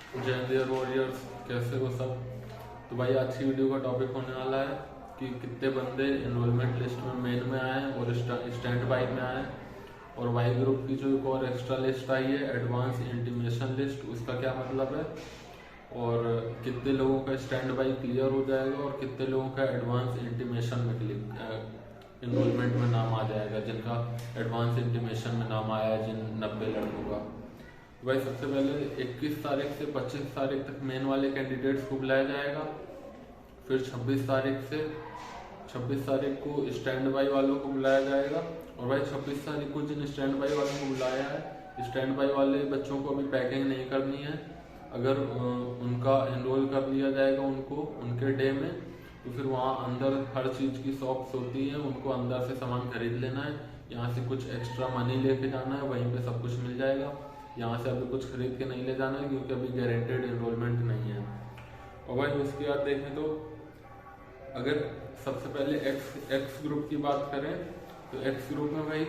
जय dear warriors, कैसे हो सब। तो भाई आज की वीडियो का टॉपिक होने वाला है कि कितने बंदे एनरोलमेंट लिस्ट में मेन में आए हैं और स्टैंड बाई में आए हैं, और वाई ग्रुप की जो एक और एक्स्ट्रा लिस्ट आई है एडवांस इंटीमेशन लिस्ट, उसका क्या मतलब है, और कितने लोगों का स्टैंड बाई क्लियर हो जाएगा और कितने लोगों का एडवांस इंटीमेशन में एनरोलमेंट में नाम आ जाएगा, जिनका एडवांस इंटीमेशन में नाम आया है, जिन 90 लड़कों का। भाई सबसे पहले 21 तारीख से 25 तारीख तक मेन वाले कैंडिडेट्स को बुलाया जाएगा। फिर 26 तारीख को स्टैंड बाई वालों को बुलाया जाएगा। और भाई 26 तारीख को जिन स्टैंड बाई वालों को बुलाया है, स्टैंड बाई वाले बच्चों को अभी पैकिंग नहीं करनी है। अगर उनका एनरोल कर लिया जाएगा उनको उनके डे में, तो फिर वहाँ अंदर हर चीज़ की शॉप्स होती है, उनको अंदर से सामान खरीद लेना है। यहाँ से कुछ एक्स्ट्रा मनी लेके जाना है, वहीं पे सब कुछ मिल जाएगा। यहाँ से अभी कुछ खरीद के नहीं ले जाना है, क्योंकि अभी गारंटेड एनरोलमेंट नहीं है। और भाई उसके बाद देखें तो अगर सबसे पहले एक्स ग्रुप की बात करें, तो एक्स ग्रुप में भाई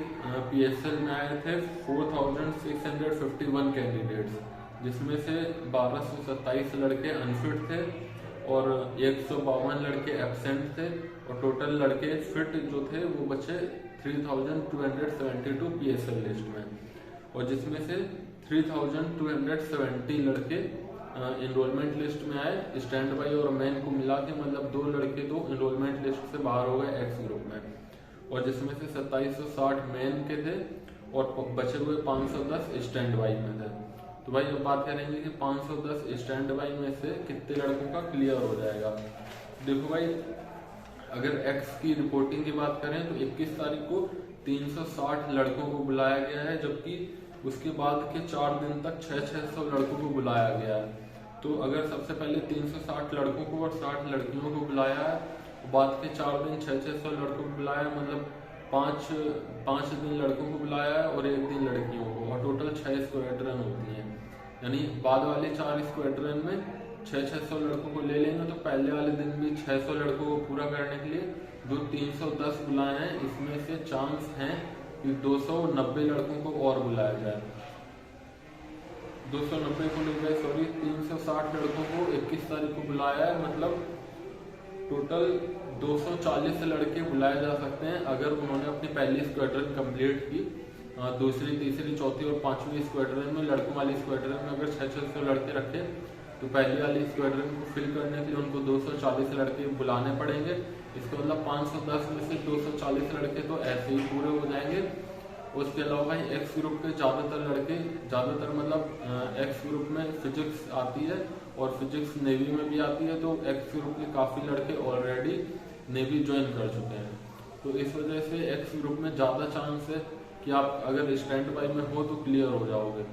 PSL में आए थे 4651 कैंडिडेट्स, जिसमें से 1227 लड़के अनफिट थे और 152 लड़के एब्सेंट थे, और टोटल लड़के फिट जो थे वो बचे 3272 PSL लिस्ट में, और जिसमें से 3270 लड़के एनरोलमेंट लिस्ट में आए। स्टैंड बाई और मेन को मिला के मतलब 2 लड़के तो एनरोलमेंट लिस्ट से बाहर हो गए एक्स ग्रुप में, और जिसमें से 2760 मेन के थे और बचे हुए 510 स्टैंड बाई में थे। तो भाई अब बात करेंगे कि 510 स्टैंड बाई में से कितने लड़कों का क्लियर हो जाएगा। देखो भाई, अगर एक्स की रिपोर्टिंग की बात करें तो 21 तारीख को 360 लड़कों को बुलाया गया है, जबकि उसके बाद के 4 दिन तक 600 लड़कों को बुलाया गया है। तो अगर सबसे पहले 360 लड़कों को और 60 लड़कियों को बुलाया है, बाद के 4 दिन 600 लड़कों को बुलाया है, मतलब पाँच दिन लड़कों को बुलाया है और 1 दिन लड़कियों को, और टोटल 6 स्क्वाड्रन होती हैं। यानी बाद वाले 4 स्क्वाड्रन में 600 लड़कों को ले लेंगे, तो पहले वाले दिन भी 600 लड़कों को पूरा करने के लिए जो 310 बुलाए हैं, इसमें से चांस हैं कि 290 लड़कों को और बुलाया जाए। 290 को नहीं गए, सॉरी, 360 लड़कों को 21 तारीख को बुलाया है, मतलब टोटल 240 लड़के बुलाए जा सकते हैं अगर उन्होंने अपनी पहली स्क्वाड्रन कंप्लीट की। दूसरी, तीसरी, चौथी और 5वीं स्क्वाड्रन में, लड़कों वाली स्क्वाड्रन में अगर 600 लड़के रखे, तो पहली वाली स्क्वाड्रन को फिल करने के लिए उनको 240 लड़के बुलाने पड़ेंगे। इसका मतलब 510 में से 240 लड़के तो ऐसे ही पूरे हो जाएंगे। उसके अलावा भाई एक्स ग्रुप के ज़्यादातर मतलब एक्स ग्रुप में फिजिक्स आती है और फिजिक्स नेवी में भी आती है, तो एक्स ग्रुप के काफ़ी लड़के ऑलरेडी नेवी ज्वाइन कर चुके हैं। तो इस वजह से एक्स ग्रुप में ज़्यादा चांस है कि आप अगर स्टैंड बाई में हो तो क्लियर हो जाओगे।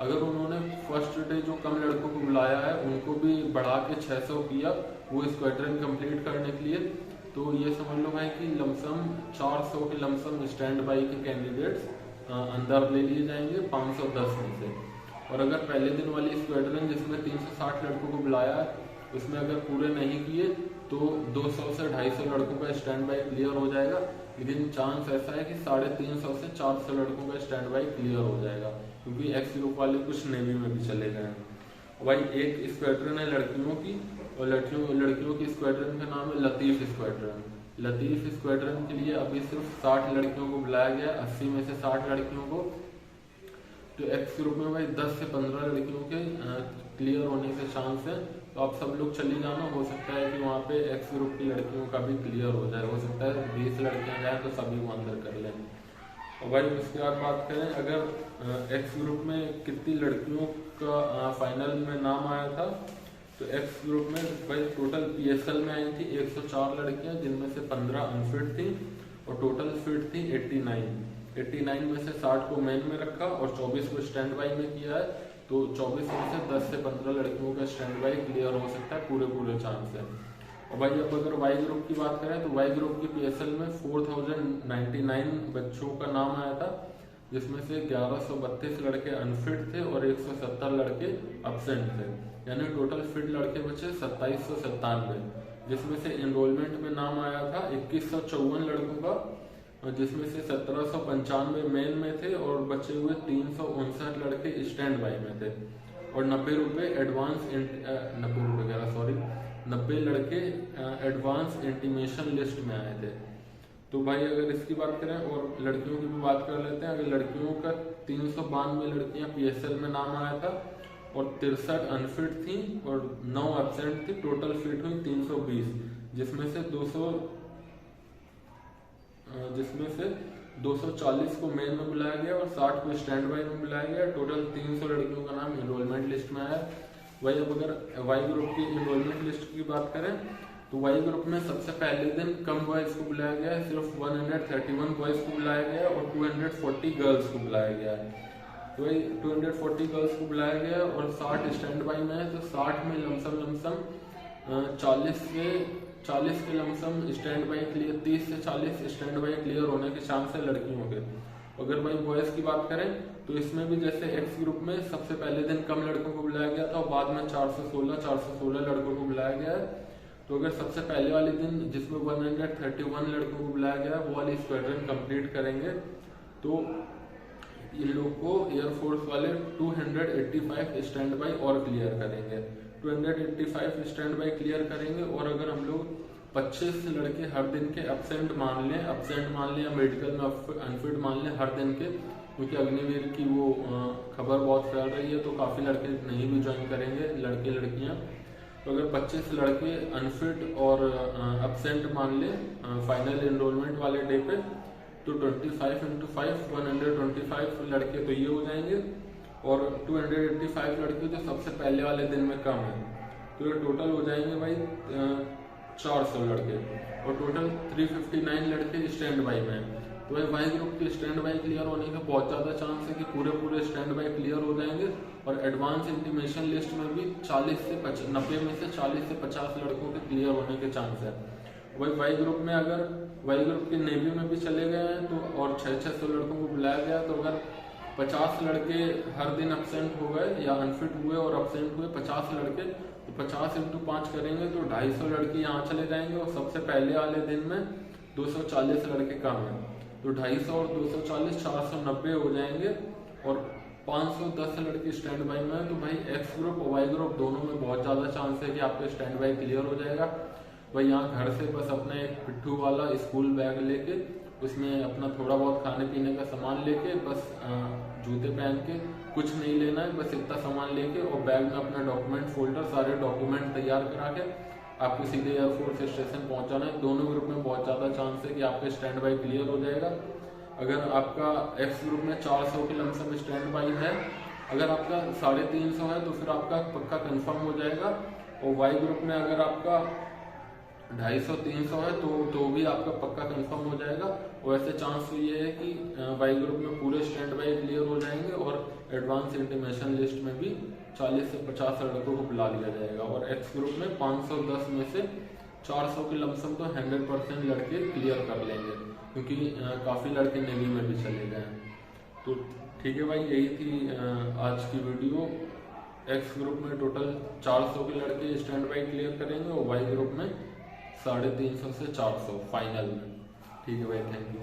अगर उन्होंने फर्स्ट डे जो कम लड़कों को बुलाया है उनको भी बढ़ा के 600 किया वो स्क्वाड्रन कंप्लीट करने के लिए, तो ये समझ लो भाई कि लमसम 400 के लमसम स्टैंड बाई के कैंडिडेट्स अंदर ले लिए जाएंगे 510 में से। और अगर पहले दिन वाली स्क्वाड्रन जिसमें 360 लड़कों को बुलाया है उसमें अगर पूरे नहीं किए तो 200 से 250 लड़कों का स्टैंड बाई क्लियर हो जाएगा, लेकिन चांस ऐसा है कि 350 से 400 लड़कों का स्टैंड बाई क्लियर हो जाएगा, क्योंकि एक्स ग्रुप वाले कुछ नेवी में भी चले गए हैं। भाई एक स्क्वाड्रन है लड़कियों की, और लड़कियों की स्क्वाड्रन का नाम है लतीफ स्क्वाड्रन। लतीफ स्क्वाड्रन के लिए अभी सिर्फ 60 लड़कियों को बुलाया गया, 80 में से 60 लड़कियों को। तो एक्स ग्रुप में भाई 10 से 15 लड़कियों के क्लियर होने के चांस है, तो आप सब लोग चली जाना। हो सकता है कि वहाँ पे एक्स ग्रुप की लड़कियों का भी क्लियर हो जाए, हो सकता है 20 लड़कियाँ जाए तो सभी को अंदर कर लें। और भाई उसके बाद बात करें, अगर एक्स ग्रुप में कितनी लड़कियों का फाइनल में नाम आया था, तो एक्स ग्रुप में भाई टोटल PSL में आई थी 104 लड़कियां, जिनमें से 15 अनफिट थी और टोटल फिट थी 89 में से 60 को मेन में रखा और 24 को स्टैंड बाई में किया है। तो 24 में से 10 से 15 लड़कियों का स्टैंड बाई क्लियर हो सकता है, पूरे चांस है। और भाई अब अगर वाई ग्रुप की बात करें तो वाई ग्रुप की PSL में 4099 बच्चों का नाम आया था, जिसमें से 1132 लड़के अनफिट थे और 170 लड़के अब्सेंट थे, यानी टोटल फिट लड़के बचे 2797, जिसमें से एनरोलमेंट में नाम आया था 2154 लड़कों का, जिसमें से 1795 मेन में थे और बचे हुए 359 लड़के स्टैंड बाई में थे। और 90 रुपये एडवांस 90 रुपये कह रहा सॉरी 90 लड़के एडवांस इंटीमेशन लिस्ट में आए थे। तो भाई अगर इसकी बात करें और लड़कियों की भी बात कर लेते हैं। अगर लड़कियों का 392 लड़कियां PSL में नाम आया था और 63 अनफिट थी और 9 एब्सेंट थी। टोटल फिट हुई 320, जिसमें से 240 को मेन में बुलाया गया और 60 को स्टैंड बाई में बुलाया गया। टोटल 300 लड़कियों का नाम इनरोलमेंट लिस्ट में आया। वही अब अगर वाई ग्रुप की इनरोलमेंट लिस्ट की बात करें तो वाई ग्रुप में सबसे पहले दिन कम बॉयज को बुलाया गया है, सिर्फ 131 बॉयज को बुलाया गया और 240 गर्ल्स को बुलाया गया है। तो वही 240 गर्ल्स को बुलाया गया और 60 स्टैंड बाई में है। तो 60 में लमसम 40 के लमसम स्टैंड बाई क्लियर, 30 से 40 स्टैंड बाई क्लियर होने के चांस है लड़कियों के। अगर भाई बॉयज की बात करें तो इसमें भी जैसे एक्स ग्रुप में सबसे पहले दिन कम लड़कों को बुलाया गया था और बाद में 416 लड़कों को बुलाया गया है। तो अगर सबसे पहले वाले दिन जिसमें 131 लड़कों को बुलाया गया वो वाली स्क्वाड्रन कंप्लीट करेंगे तो इन लोग को एयरफोर्स वाले 285 स्टैंड बाई और क्लियर करेंगे। 285 स्टैंड बाई क्लियर करेंगे और अगर हम लोग 25 लड़के हर दिन के एब्सेंट मान लें या मेडिकल में अनफिट मान लें हर दिन के, क्योंकि अग्निवीर की वो खबर बहुत फैल रही है तो काफ़ी लड़के नहीं भी ज्वाइन करेंगे, लड़के लड़कियां। तो अगर 25 लड़के अनफिट और एब्सेंट मान लें फाइनल एनरोलमेंट वाले डे पे तो 25 × 5 125 लड़के तो ये हो जाएंगे और 285 लड़के जो सबसे पहले वाले दिन में कम है तो ये टोटल हो जाएंगे भाई 400 लड़के और टोटल 359 लड़के स्टैंड बाई में। तो भाई वाई ग्रुप के स्टैंड बाई क्लियर होने का बहुत ज़्यादा चांस है कि पूरे स्टैंड बाई क्लियर हो जाएंगे और एडवांस इंटीमेशन लिस्ट में भी 90 में से 40 से 50 लड़कों के क्लियर होने के चांस है। वही वाई ग्रुप में अगर वाई ग्रुप के नेवी में भी चले गए हैं तो और 600 लड़कों को बुलाया गया तो अगर 50 लड़के हर दिन एब्सेंट हो गए या अनफिट हुए और एब्सेंट हुए 50 लड़के तो 50 × 5 करेंगे तो 250 लड़के यहाँ चले जाएंगे और सबसे पहले वाले दिन में 240 लड़के कम हैं तो 250 और 240 490 हो जाएंगे और 510 लड़के स्टैंड बाई में है। तो भाई एक्स ग्रुप और वाई ग्रुप दोनों में बहुत ज़्यादा चांस है कि आपका स्टैंड बाई क्लियर हो जाएगा। भाई यहाँ घर से बस अपने एक पिट्ठू वाला स्कूल बैग लेके उसमें अपना थोड़ा बहुत खाने पीने का सामान लेके बस जूते पहन के कुछ नहीं लेना है, बस इतना सामान लेके और बैग में अपना डॉक्यूमेंट फोल्डर सारे डॉक्यूमेंट तैयार करा के आपको सीधे एयरफोर्स स्टेशन पहुंचाना है। दोनों ग्रुप में बहुत ज़्यादा चांस है कि आपका स्टैंड बाई क्लियर हो जाएगा। अगर आपका एक्स ग्रुप में 400 के लमसम स्टैंड बाई है, अगर आपका 350 है तो फिर आपका पक्का कंफर्म हो जाएगा और वाई ग्रुप में अगर आपका 250-300 है तो भी आपका पक्का कंफर्म हो जाएगा। और ऐसे चांस तो ये है कि वाई ग्रुप में पूरे स्टैंड बाई क्लियर हो जाएंगे और एडवांस इंटीमेशन लिस्ट में भी 40 से 50 लड़कों को बुला लिया जाएगा और एक्स ग्रुप में 510 में से 400 के लमसम तो 100% लड़के क्लियर कर लेंगे क्योंकि काफ़ी लड़के नेवी में भी चले गए हैं। तो ठीक है भाई, यही थी आज की वीडियो। एक्स ग्रुप में टोटल 400 के लड़के स्टैंड बाई क्लियर करेंगे और वाई ग्रुप में 350 से 400 फाइनल में। ठीक है भाई, थैंक यू।